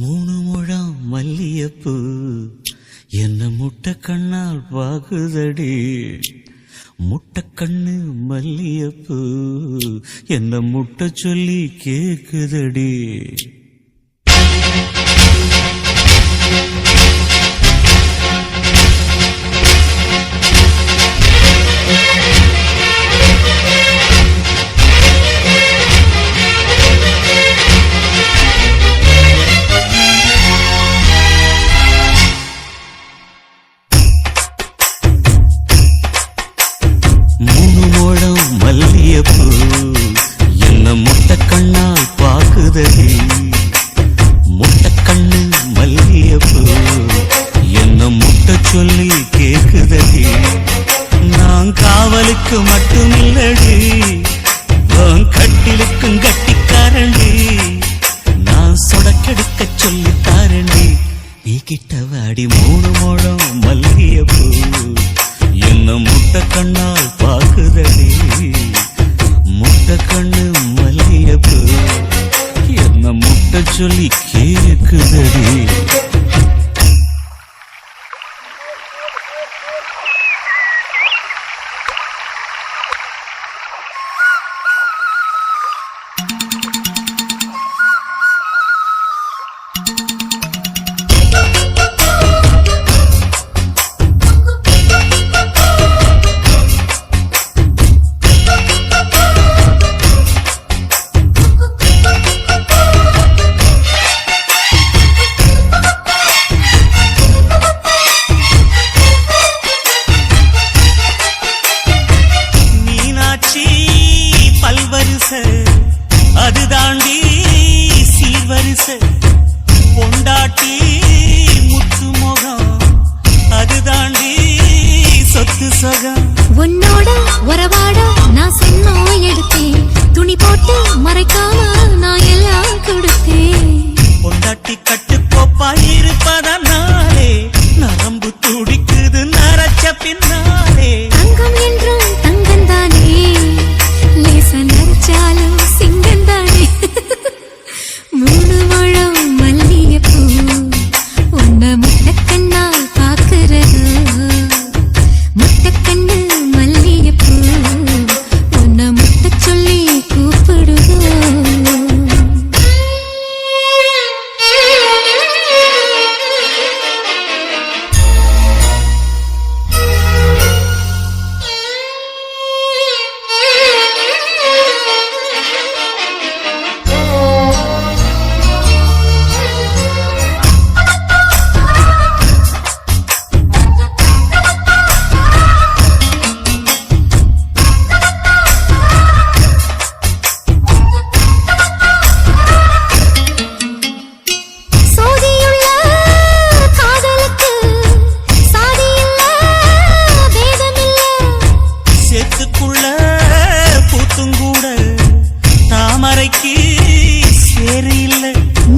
மூணு முழம் மல்லியப்பூ என்ன முட்டை கண்ணால் பாகுதடி. முட்டை கண்ணு மல்லியப்பூ என்ன முட்டை சொல்லி கேக்குதடி. மூணு முழம் மல்லியப்பூ என்ன முட்டை கண்ணால் பாக்குதடி. முட்டை கண்ணு மல்லியப்பூ என்ன முட்டை சொல்லி கேக்குதடி. நான் காவலுக்கு மட்டும் இல்லடி, கட்டிலுக்கும் கட்டிக்காரண்டி. நான் சொடக்கெடுக்க சொல்லி தாரண்டி. நீ கிட்ட வாடி மூணு முழம் மல்லியப்பூ என்ன முட்டை கண்ணால் பாக்குதடி. முட்டை கண்ணு மல்லியப்பூ என்ன முட்டை சொல்லி கேக்குதடி. அது தாண்டி சீர்வரிசை பொண்டாட்டி முத்து முகம். அது தாண்டி சொத்து சொகம். உன்னோட உறவாட நான் சொன்னோ எடுத்தேன். துணி போட்டு மறைக்காம நான் எல்லாம் கொடுத்தேன். பொண்டாட்டி கட்டு கோப்பா இருப்பதனாலே நரம்பு துடிக்குது நரச்ச பின்னாலே. தங்கம் என்றும் தங்கம் தானே, லேச நரைச்சாலும் சிங்கம் தானே. மூணு முழம் மல்லியப்பூ உன்னை முட்டை கண்ணால் பாக்குறது. முட்டை கண்ணு மல்லியப்பூ உன்னை முட்டை சொல்லி கூப்பிடுதோ.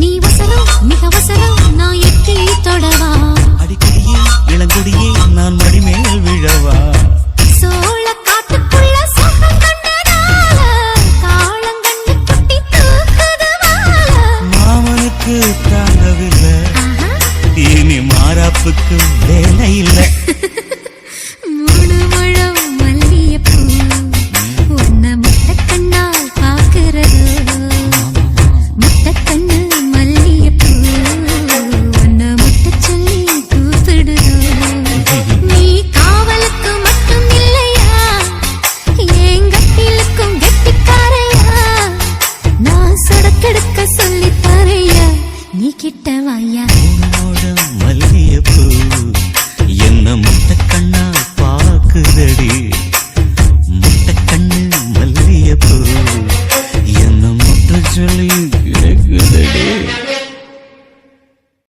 நீ வசரம் மிக வசரம் நான் எட்டி தொடவா. அடிக்கடியே இளங்குடியே நான் மடிமேல் விழவா. சோழ காட்டுக்குள்ள சோகம் கண்டதால காலங்கண்ணு குட்டி தூக்குதுவால. மாமனுக்கு தாங்கவில்லை, இனி மாறாப்புக்கு வேலை இல்லை. மூணு முழம் மல்லியப்பூ உன்னை முட்டை கண்ணால் பாக்குறது. முட்டை கண்ணு மல்லியப்பூ உன்னை முட்டை சொல்லி கூப்பிடுதோ. நீ காவலுக்கு மட்டும் இல்லையா, என் கட்டிலுக்கும் கெட்டிக்காரையா. நான் சொடக்கெடுக்க சொல்லி தரையா, நீ கிட்ட வாயா. மல்லியப்பூ என்ன முட்டை கண்ணால் பாக்குதடி.